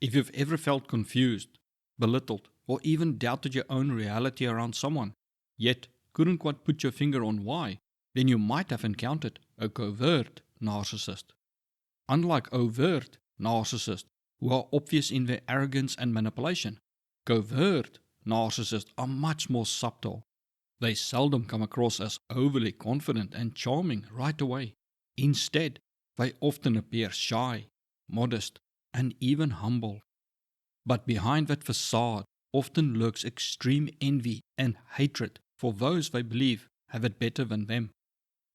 If you've ever felt confused, belittled, or even doubted your own reality around someone, yet couldn't quite put your finger on why, then you might have encountered a covert narcissist. Unlike overt narcissists, who are obvious in their arrogance and manipulation, covert narcissists are much more subtle. They seldom come across as overly confident and charming right away. Instead, they often appear shy, modest, and even humble. But behind that facade often lurks extreme envy and hatred for those they believe have it better than them,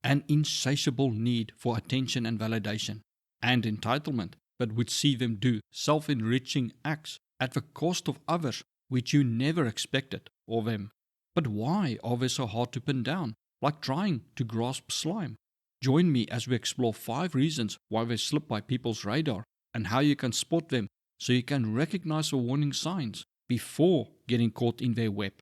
an insatiable need for attention and validation, and entitlement that would see them do self-enriching acts at the cost of others which you never expected of them. But why are they so hard to pin down, like trying to grasp slime? Join me as we explore 5 reasons why they slip by people's radar and how you can spot them so you can recognize the warning signs before getting caught in their web.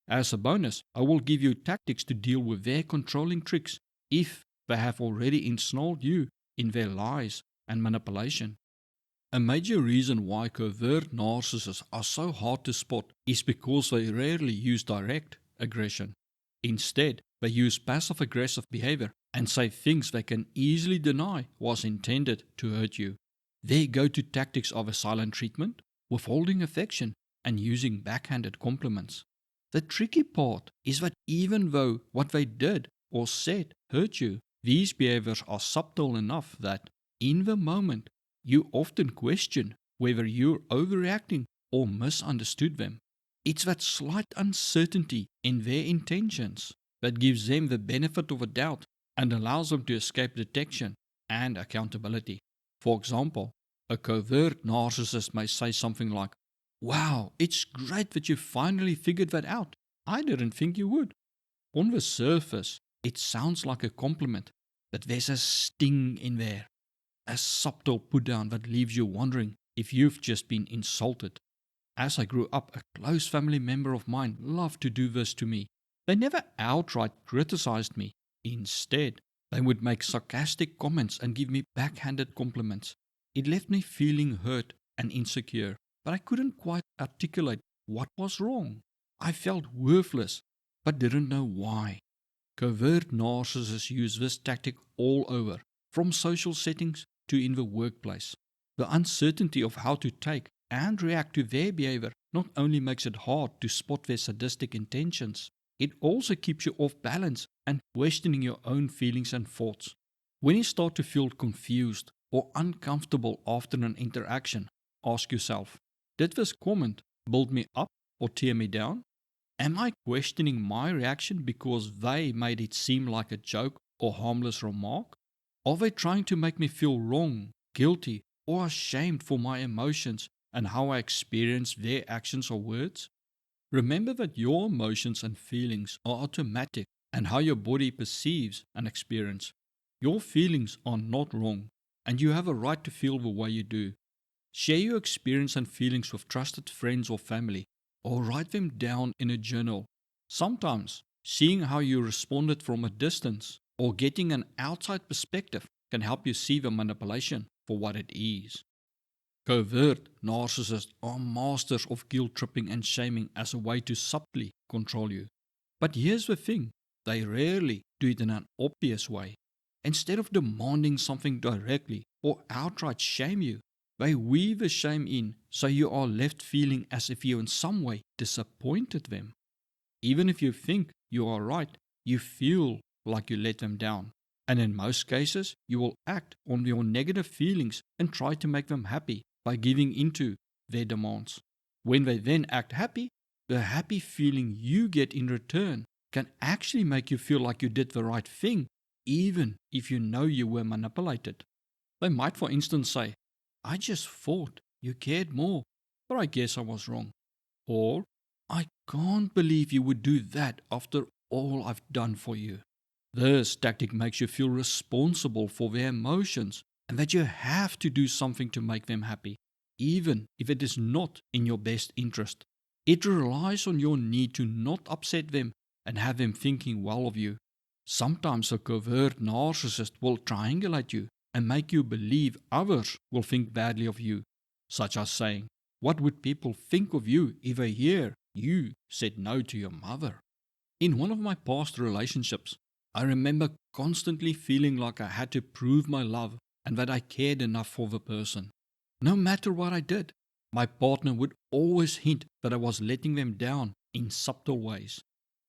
As a bonus, I will give you tactics to deal with their controlling tricks if they have already ensnared you in their lies and manipulation. A major reason why covert narcissists are so hard to spot is because they rarely use direct aggression. Instead, they use passive-aggressive behavior and say things they can easily deny was intended to hurt you. Their go-to tactics are the silent treatment, withholding affection, and using backhanded compliments. The tricky part is that even though what they did or said hurt you, these behaviors are subtle enough that, in the moment, you often question whether you're overreacting or misunderstood them. It's that slight uncertainty in their intentions that gives them the benefit of a doubt and allows them to escape detection and accountability. For example, a covert narcissist may say something like, "Wow, it's great that you finally figured that out. I didn't think you would." On the surface, it sounds like a compliment, but there's a sting in there. A subtle put-down that leaves you wondering if you've just been insulted. As I grew up, a close family member of mine loved to do this to me. They never outright criticized me. Instead, they would make sarcastic comments and give me backhanded compliments. It left me feeling hurt and insecure, but I couldn't quite articulate what was wrong. I felt worthless, but didn't know why. Covert narcissists use this tactic all over, from social settings to in the workplace. The uncertainty of how to take and react to their behavior not only makes it hard to spot their sadistic intentions, it also keeps you off balance and questioning your own feelings and thoughts. When you start to feel confused or uncomfortable after an interaction, ask yourself, did this comment build me up or tear me down? Am I questioning my reaction because they made it seem like a joke or harmless remark? Are they trying to make me feel wrong, guilty, or ashamed for my emotions and how I experience their actions or words? Remember that your emotions and feelings are automatic and how your body perceives an experience. Your feelings are not wrong, and you have a right to feel the way you do. Share your experience and feelings with trusted friends or family, or write them down in a journal. Sometimes, seeing how you responded from a distance or getting an outside perspective can help you see the manipulation for what it is. Covert narcissists are masters of guilt-tripping and shaming as a way to subtly control you. But here's the thing, they rarely do it in an obvious way. Instead of demanding something directly or outright shame you, they weave the shame in so you are left feeling as if you in some way disappointed them. Even if you think you are right, you feel like you let them down. And in most cases, you will act on your negative feelings and try to make them happy by giving into their demands. When they then act happy, the happy feeling you get in return can actually make you feel like you did the right thing, even if you know you were manipulated. They might, for instance, say, "I just thought you cared more, but I guess I was wrong." Or, "I can't believe you would do that after all I've done for you." This tactic makes you feel responsible for their emotions and that you have to do something to make them happy, even if it is not in your best interest. It relies on your need to not upset them and have them thinking well of you. Sometimes a covert narcissist will triangulate you and make you believe others will think badly of you, such as saying, What would people think of you if they hear you said no to your mother? In one of my past relationships, I remember constantly feeling like I had to prove my love and that I cared enough for the person. No matter what I did, my partner would always hint that I was letting them down in subtle ways.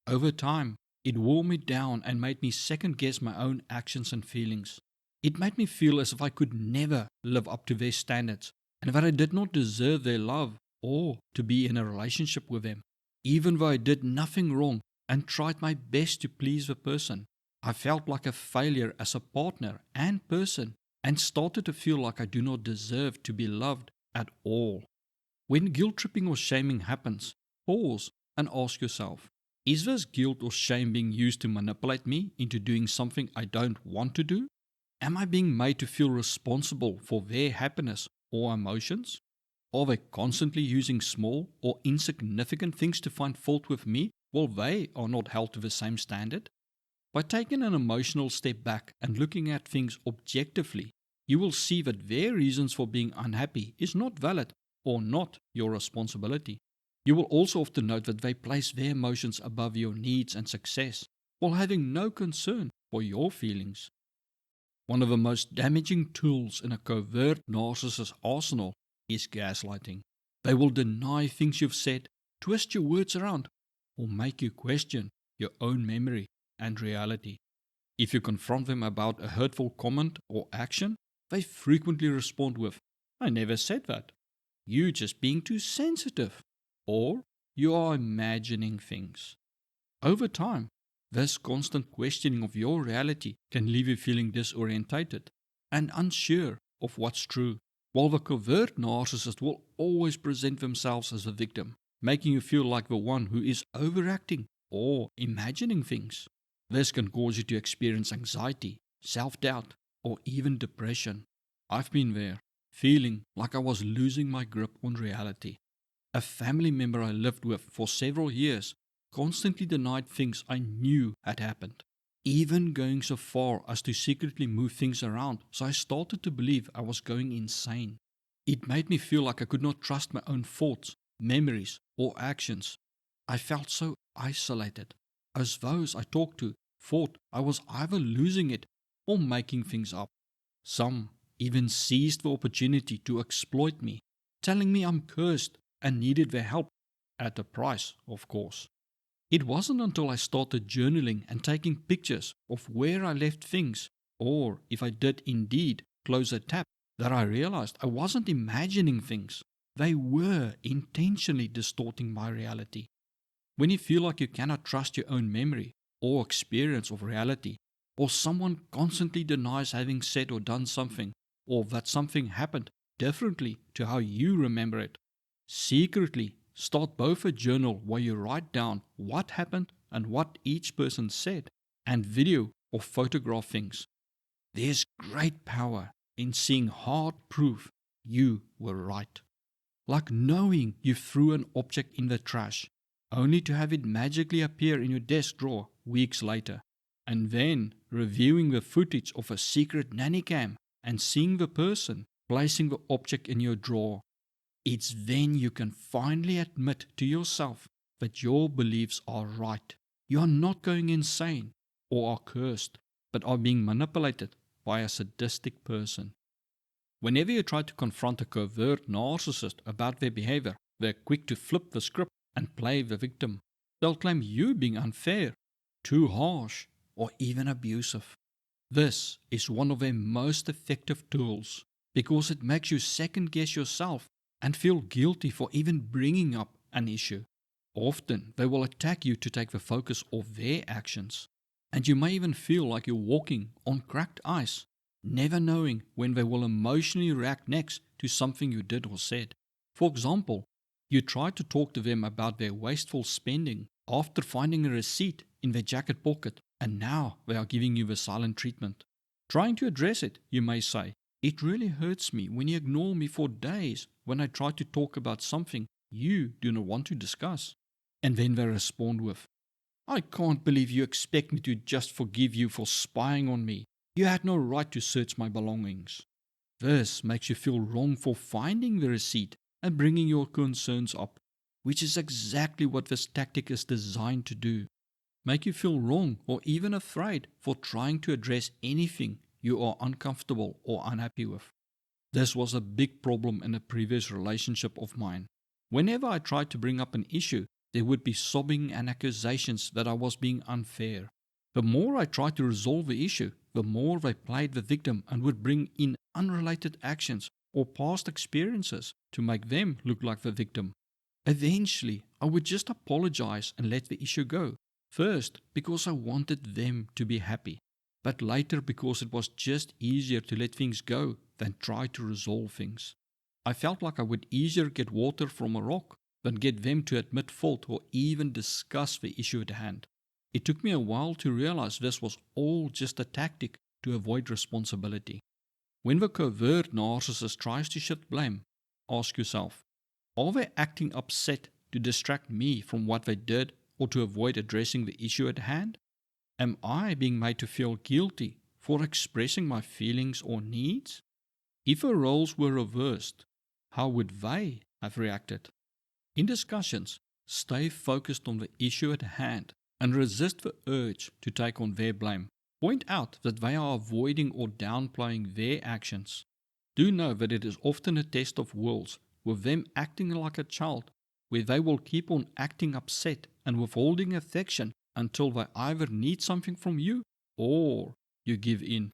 Over time, it wore me down and made me second guess my own actions and feelings. It made me feel as if I could never live up to their standards and that I did not deserve their love or to be in a relationship with them. Even though I did nothing wrong and tried my best to please the person, I felt like a failure as a partner and person and started to feel like I do not deserve to be loved at all. When guilt tripping or shaming happens, pause and ask yourself, is this guilt or shame being used to manipulate me into doing something I don't want to do? Am I being made to feel responsible for their happiness or emotions? Are they constantly using small or insignificant things to find fault with me while they are not held to the same standard? By taking an emotional step back and looking at things objectively, you will see that their reasons for being unhappy is not valid or not your responsibility. You will also often note that they place their emotions above your needs and success while having no concern for your feelings. One of the most damaging tools in a covert narcissist arsenal is gaslighting. They will deny things you've said, twist your words around, or make you question your own memory and reality. If you confront them about a hurtful comment or action, they frequently respond with, "I never said that. You just being too sensitive." Or, "You are imagining things." Over time, this constant questioning of your reality can leave you feeling disorientated and unsure of what's true, while the covert narcissist will always present themselves as the victim, making you feel like the one who is overacting or imagining things. This can cause you to experience anxiety, self-doubt, or even depression. I've been there, feeling like I was losing my grip on reality. A family member I lived with for several years constantly denied things I knew had happened, even going so far as to secretly move things around, so I started to believe I was going insane. It made me feel like I could not trust my own thoughts, memories, or actions. I felt so isolated, as those I talked to thought I was either losing it or making things up. Some even seized the opportunity to exploit me, telling me I'm cursed and needed their help, at a price, of course. It wasn't until I started journaling and taking pictures of where I left things, or if I did indeed close a tab, that I realized I wasn't imagining things. They were intentionally distorting my reality. When you feel like you cannot trust your own memory or experience of reality, or someone constantly denies having said or done something, or that something happened differently to how you remember it, secretly start both a journal where you write down what happened and what each person said, and video or photograph things. There's great power in seeing hard proof you were right. Like knowing you threw an object in the trash, only to have it magically appear in your desk drawer weeks later, and then reviewing the footage of a secret nanny cam and seeing the person placing the object in your drawer. It's then you can finally admit to yourself that your beliefs are right. You are not going insane or are cursed, but are being manipulated by a sadistic person. Whenever you try to confront a covert narcissist about their behavior, they're quick to flip the script and play the victim. They'll claim you being unfair, too harsh, or even abusive. This is one of their most effective tools because it makes you second guess yourself and feel guilty for even bringing up an issue. Often, they will attack you to take the focus off their actions, and you may even feel like you're walking on cracked ice, never knowing when they will emotionally react next to something you did or said. For example, you try to talk to them about their wasteful spending after finding a receipt in their jacket pocket, and now they are giving you the silent treatment. Trying to address it, you may say, "It really hurts me when you ignore me for days when I try to talk about something you do not want to discuss." And then they respond with, "I can't believe you expect me to just forgive you for spying on me. You had no right to search my belongings." This makes you feel wrong for finding the receipt and bringing your concerns up, which is exactly what this tactic is designed to do. Make you feel wrong or even afraid for trying to address anything you are uncomfortable or unhappy with. This was a big problem in a previous relationship of mine. Whenever I tried to bring up an issue, there would be sobbing and accusations that I was being unfair. The more I tried to resolve the issue, the more they played the victim and would bring in unrelated actions or past experiences to make them look like the victim. Eventually, I would just apologize and let the issue go. First, because I wanted them to be happy, but later because it was just easier to let things go than try to resolve things. I felt like I would easier get water from a rock than get them to admit fault or even discuss the issue at hand. It took me a while to realize this was all just a tactic to avoid responsibility. When the covert narcissist tries to shift blame, ask yourself, are they acting upset to distract me from what they did or to avoid addressing the issue at hand? Am I being made to feel guilty for expressing my feelings or needs? If the roles were reversed, how would they have reacted? In discussions, stay focused on the issue at hand and resist the urge to take on their blame. Point out that they are avoiding or downplaying their actions. Do know that it is often a test of wills, with them acting like a child, where they will keep on acting upset and withholding affection until they either need something from you or you give in.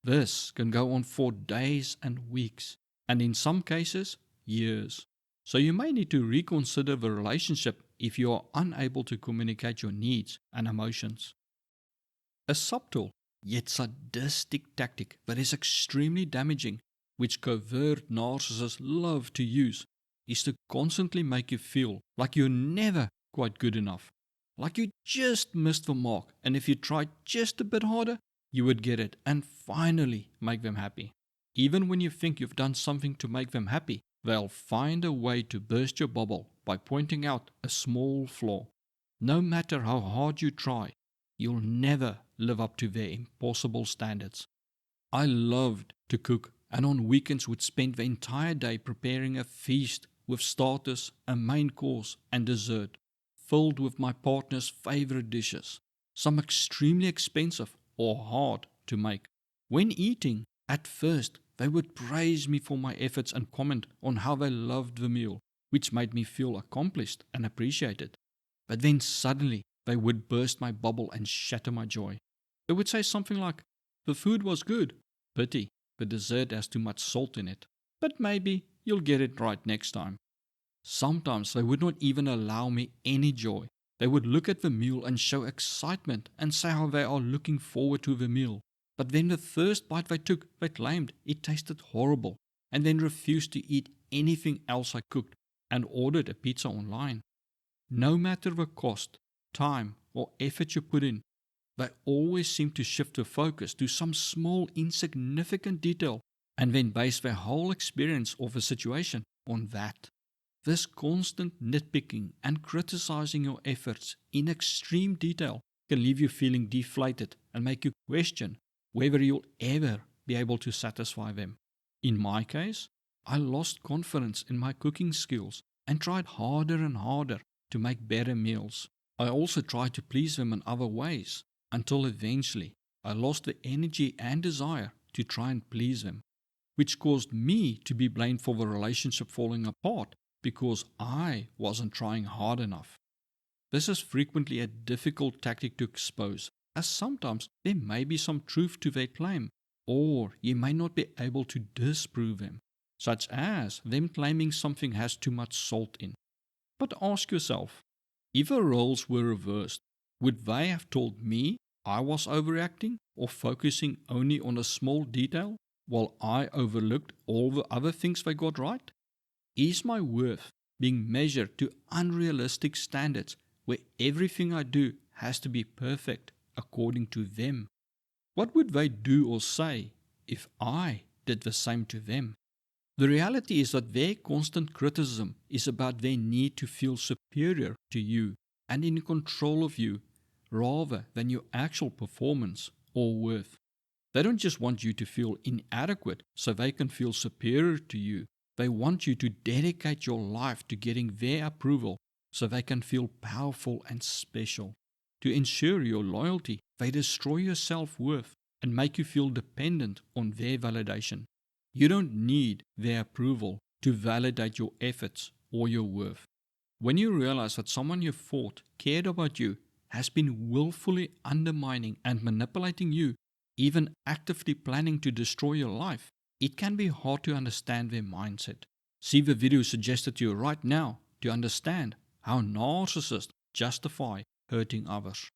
This can go on for days and weeks, and in some cases, years. So you may need to reconsider the relationship if you are unable to communicate your needs and emotions. A subtle yet sadistic tactic that is extremely damaging, which covert narcissists love to use, is to constantly make you feel like you're never quite good enough, like you just missed the mark, and if you tried just a bit harder, you would get it and finally make them happy. Even when you think you've done something to make them happy, they'll find a way to burst your bubble by pointing out a small flaw. No matter how hard you try, you'll never live up to their impossible standards. I loved to cook and on weekends would spend the entire day preparing a feast with starters, a main course and dessert, filled with my partner's favorite dishes, some extremely expensive or hard to make. When eating, at first they would praise me for my efforts and comment on how they loved the meal, which made me feel accomplished and appreciated. But then suddenly they would burst my bubble and shatter my joy. They would say something like, "The food was good. Pity, the dessert has too much salt in it. But maybe you'll get it right next time." Sometimes they would not even allow me any joy. They would look at the meal and show excitement and say how they are looking forward to the meal. But then the first bite they took, they claimed it tasted horrible and then refused to eat anything else I cooked and ordered a pizza online. No matter the cost, time, or effort you put in, they always seem to shift the focus to some small insignificant detail and then base their whole experience of a situation on that. This constant nitpicking and criticizing your efforts in extreme detail can leave you feeling deflated and make you question whether you'll ever be able to satisfy them. In my case, I lost confidence in my cooking skills and tried harder and harder to make better meals. I also tried to please them in other ways until eventually I lost the energy and desire to try and please them, which caused me to be blamed for the relationship falling apart because I wasn't trying hard enough. This is frequently a difficult tactic to expose, as sometimes there may be some truth to their claim, or you may not be able to disprove them, such as them claiming something has too much salt in. But ask yourself, if the roles were reversed, would they have told me I was overreacting or focusing only on a small detail while I overlooked all the other things they got right? Is my worth being measured to unrealistic standards where everything I do has to be perfect according to them? What would they do or say if I did the same to them? The reality is that their constant criticism is about their need to feel superior to you and in control of you rather than your actual performance or worth. They don't just want you to feel inadequate so they can feel superior to you. They want you to dedicate your life to getting their approval so they can feel powerful and special. To ensure your loyalty, they destroy your self-worth and make you feel dependent on their validation. You don't need their approval to validate your efforts or your worth. When you realize that someone you thought cared about you has been willfully undermining and manipulating you, even actively planning to destroy your life, it can be hard to understand their mindset. See the video suggested to you right now to understand how narcissists justify hurting others.